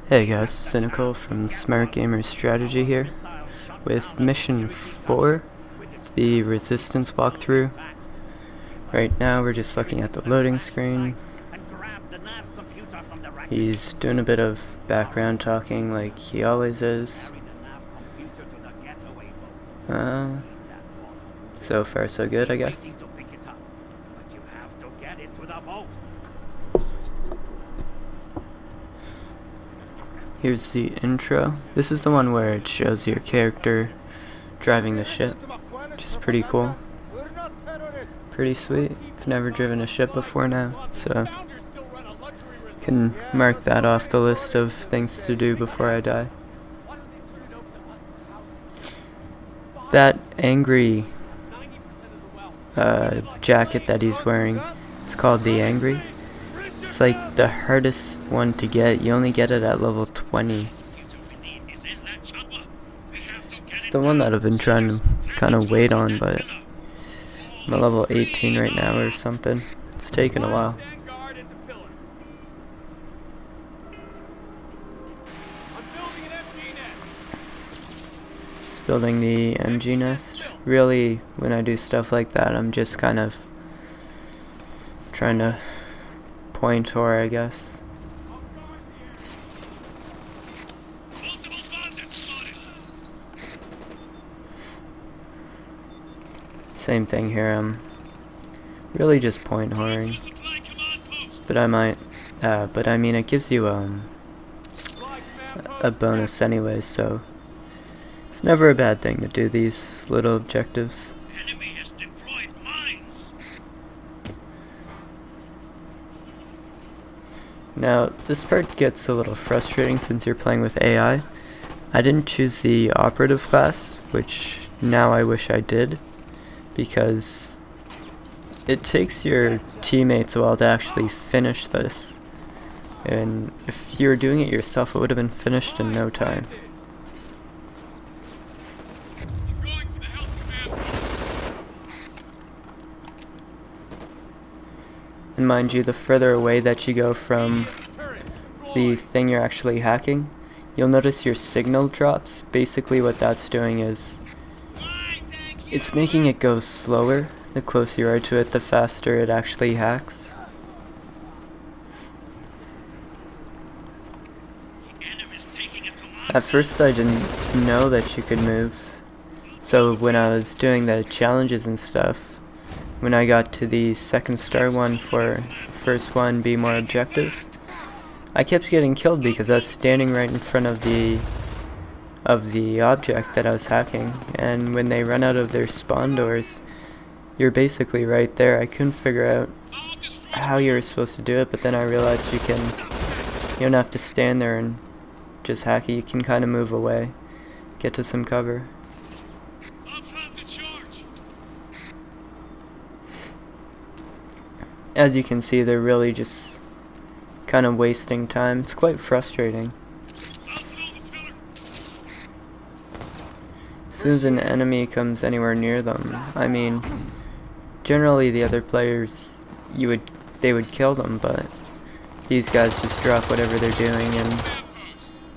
Hey guys, Cynical from Smart Gamer Strategy here with mission 4, the Resistance walkthrough. Right now we're just looking at the loading screen. He's doing a bit of background talking like he always is. So far so good, I guess. Here's the intro. This is the one where it shows your character driving the ship, which is pretty cool. Pretty sweet. I've never driven a ship before now, so can mark that off the list of things to do before I die. That angry jacket that he's wearing, it's called the Angry. It's like the hardest one to get. You only get it at level 20. It's the one that I've been trying to kind of wait on, but I'm at level 18 right now or something. It's taken a while. Just building the MG nest. Really, when I do stuff like that, I'm just kind of trying to point whore, I guess. Same thing here, I'm really just point whoring. But I mean it gives you a bonus anyways, so it's never a bad thing to do these little objectives. Now, this part gets a little frustrating since you're playing with AI. I didn't choose the operative class, which now I wish I did, because it takes your teammates a while to actually finish this. And if you were doing it yourself, it would have been finished in no time. And mind you, the further away that you go from the thing you're actually hacking, you'll notice your signal drops. Basically what that's doing is it's making it go slower. The closer you are to it, the faster it actually hacks. At first I didn't know that you could move, so when I was doing the challenges and stuff, when I got to the second star one for first one, be more objective, I kept getting killed because I was standing right in front of the object that I was hacking, and when they run out of their spawn doors, you're basically right there. I couldn't figure out how you were supposed to do it, but then I realized you don't have to stand there and just hack it. You can kind of move away, get to some cover. As you can see, they're really just kind of wasting time. It's quite frustrating. As soon as an enemy comes anywhere near them, I mean, generally the other players, they would kill them, but these guys just drop whatever they're doing, and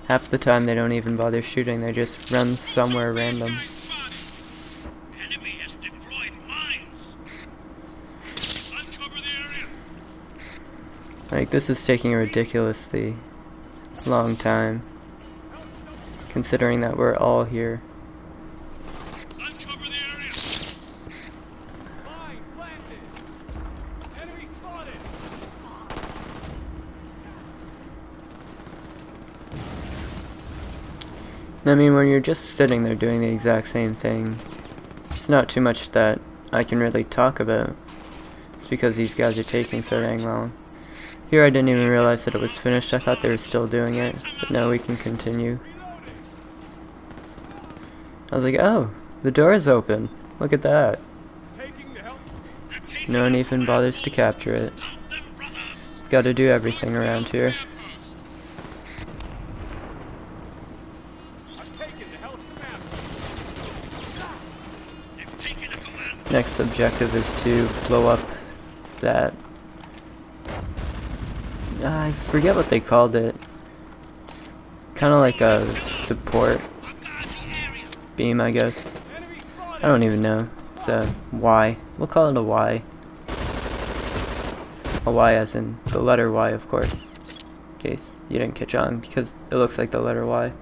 half the time they don't even bother shooting, they just run somewhere random. Like, this is taking a ridiculously long time, considering that we're all here. I mean, when you're just sitting there doing the exact same thing, there's not too much that I can really talk about. It's because these guys are taking so dang long. Here I didn't even realize that it was finished. I thought they were still doing it, but now we can continue. I was like, oh, the door is open. Look at that. No one even bothers to capture it. Got to do everything around here. Next objective is to blow up that I forget what they called it. kind of like a support beam, I guess. I don't even know. It's a Y. We'll call it a Y. A Y as in the letter Y, of course. In case you didn't catch on, because it looks like the letter Y.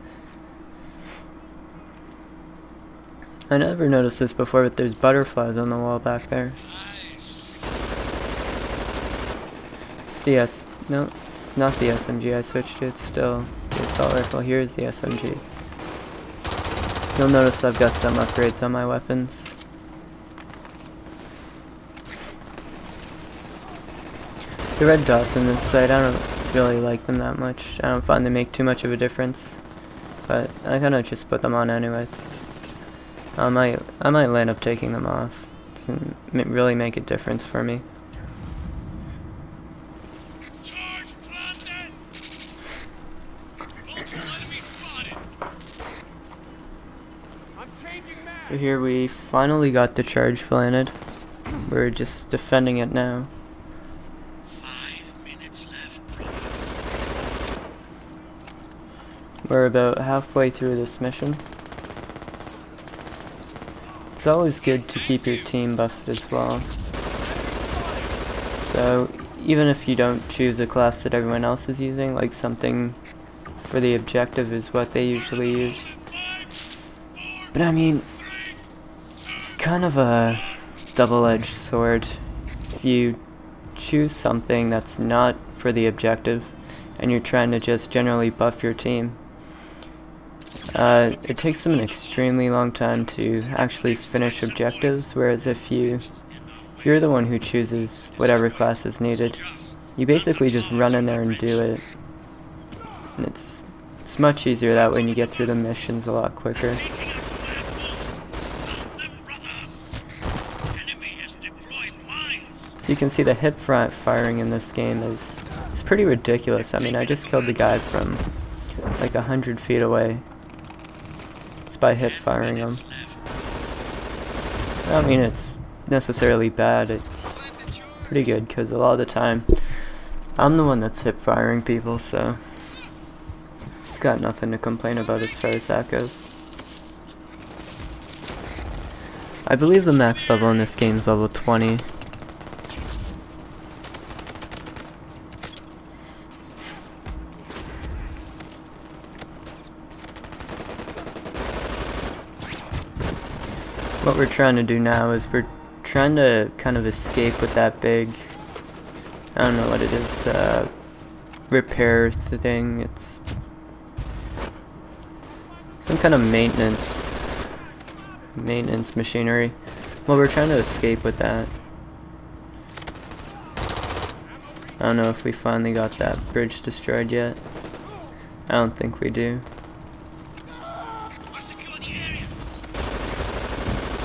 I never noticed this before, but there's butterflies on the wall back there. It's no, it's not the SMG. I switched it. It's still the assault rifle. Here's the SMG. You'll notice I've got some upgrades on my weapons. The red dots in this sight, I don't really like them that much. I don't find they make too much of a difference, but I kind of just put them on anyways. I might land up taking them off. It doesn't really make a difference for me. So here we finally got the charge planted. We're just defending it now. 5 minutes left. We're about halfway through this mission. It's always good to keep your team buffed as well. So even if you don't choose a class that everyone else is using, like something for the objective is what they usually use. But I mean, it's kind of a double-edged sword. If you choose something that's not for the objective and you're trying to just generally buff your team, it takes them an extremely long time to actually finish objectives, whereas if you're the one who chooses whatever class is needed, you basically just run in there and do it. And it's much easier that way, and you get through the missions a lot quicker. So you can see the hip front firing in this game it's pretty ridiculous. I mean, I just killed the guy from like 100 feet away just by hip firing him. I don't mean it's necessarily bad, it's pretty good because a lot of the time I'm the one that's hip firing people, so I've got nothing to complain about as far as that goes. I believe the max level in this game is level 20. What we're trying to do now is we're trying to kind of escape with that big, I don't know what it is, repair thing. It's some kind of maintenance machinery. Well, we're trying to escape with that. I don't know if we finally got that bridge destroyed yet. I don't think we do.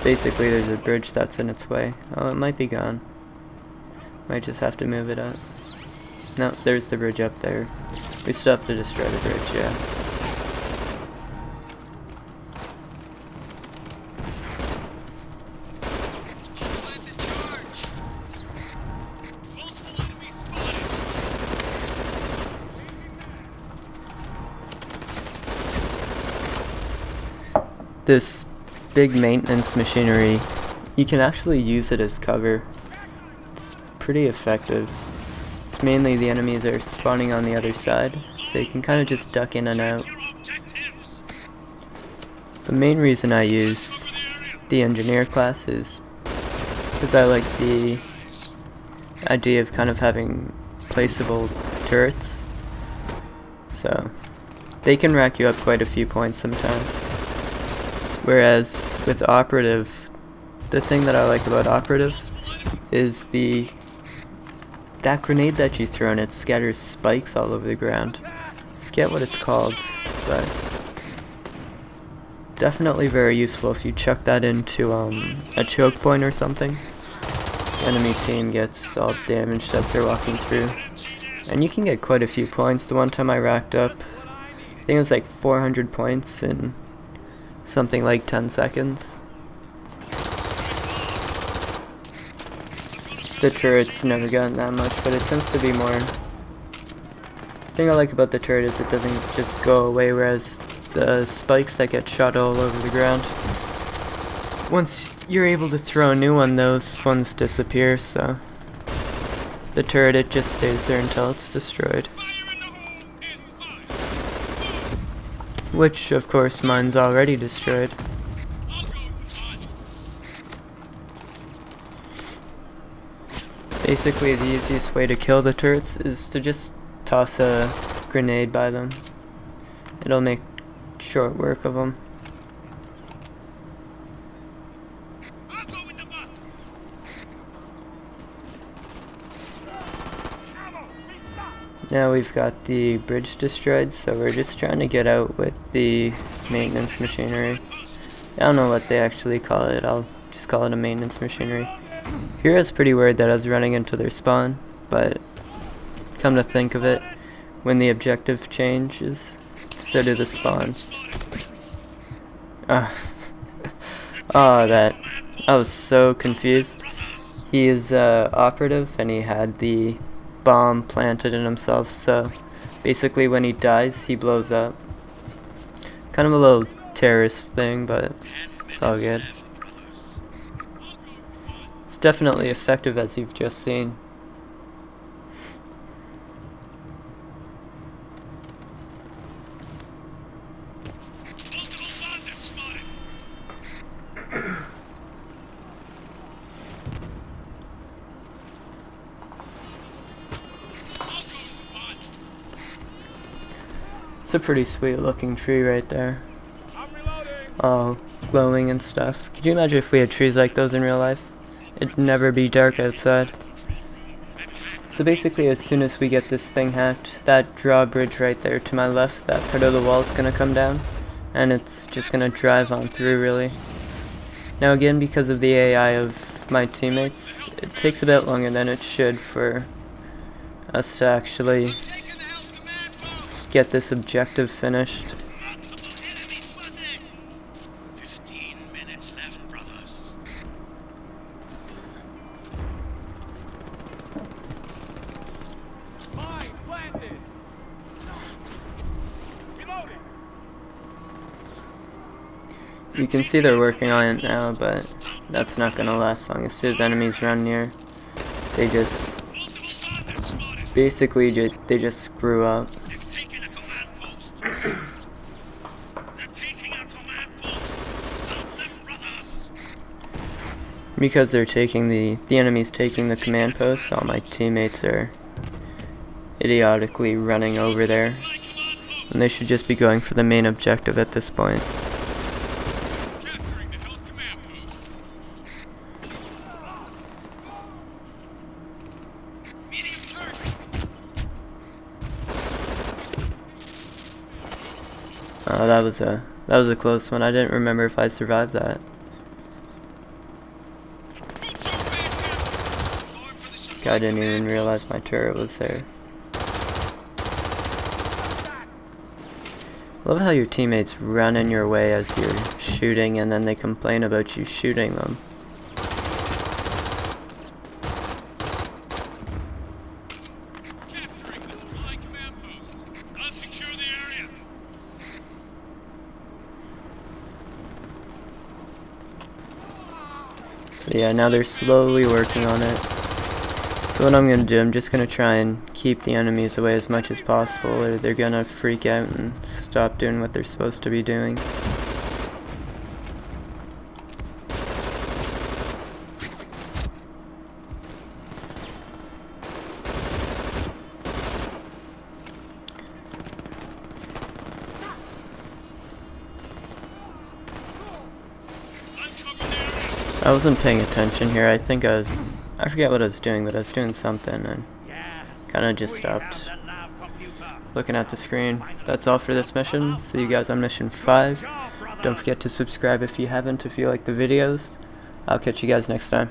Basically, there's a bridge that's in its way. Oh, it might be gone. Might just have to move it up. No, there's the bridge up there. We still have to destroy the bridge, yeah. This big maintenance machinery, you can actually use it as cover. It's pretty effective. It's mainly the enemies are spawning on the other side, so you can kind of just duck in and out. The main reason I use the engineer class is because I like the idea of kind of having placeable turrets, so they can rack you up quite a few points sometimes. Whereas with operative, the thing that I like about operative is that grenade that you throw and it scatters spikes all over the ground. I forget what it's called, but it's definitely very useful if you chuck that into a choke point or something. The enemy team gets all damaged as they're walking through. And you can get quite a few points. The one time I racked up, I think it was like 400 points in something like 10 seconds. The turret's never gotten that much, but it tends to be more thing I like about the turret is it doesn't just go away, whereas the spikes that get shot all over the ground, once you're able to throw a new one, those ones disappear, so the turret, it just stays there until it's destroyed. Which, of course, mine's already destroyed. Basically, the easiest way to kill the turrets is to just toss a grenade by them. It'll make short work of them. Now we've got the bridge destroyed, so we're just trying to get out with the maintenance machinery. I don't know what they actually call it, I'll just call it a maintenance machinery. Here I was pretty worried that I was running into their spawn, but come to think of it, when the objective changes, so do the spawns. I was so confused. He is operative and he had the bomb planted in himself, so basically when he dies he blows up. Kind of a little terrorist thing, but it's all good. It's definitely effective, as you've just seen. It's a pretty sweet looking tree right there. All glowing and stuff. Could you imagine if we had trees like those in real life? It'd never be dark outside. So basically, as soon as we get this thing hacked, that drawbridge right there to my left, that part of the wall is gonna come down, and it's just gonna drive on through, really. Now again, because of the AI of my teammates, it takes a bit longer than it should for us to actually get this objective finished. 15 minutes left, brothers. Mine planted. Reloading. You can see they're working on it now, but that's not gonna last long. As soon as enemies run near, they just basically they just screw up. Because they're taking the enemy's taking the command post, all my teammates are idiotically running over there, and they should just be going for the main objective at this point. Capturing the health command post. Medium target. Oh, that was a close one. I didn't remember if I survived that. I didn't even realize my turret was there. I love how your teammates run in your way as you're shooting and then they complain about you shooting them. Capturing the supply command post. I'll secure the area. So yeah, now they're slowly working on it. So what I'm going to do, I'm just going to try and keep the enemies away as much as possible, or they're going to freak out and stop doing what they're supposed to be doing. I wasn't paying attention here. I forget what I was doing, but I was doing something and kind of just stopped looking at the screen. That's all for this mission. See you guys on mission 5. Don't forget to subscribe if you haven't, if you like the videos. I'll catch you guys next time.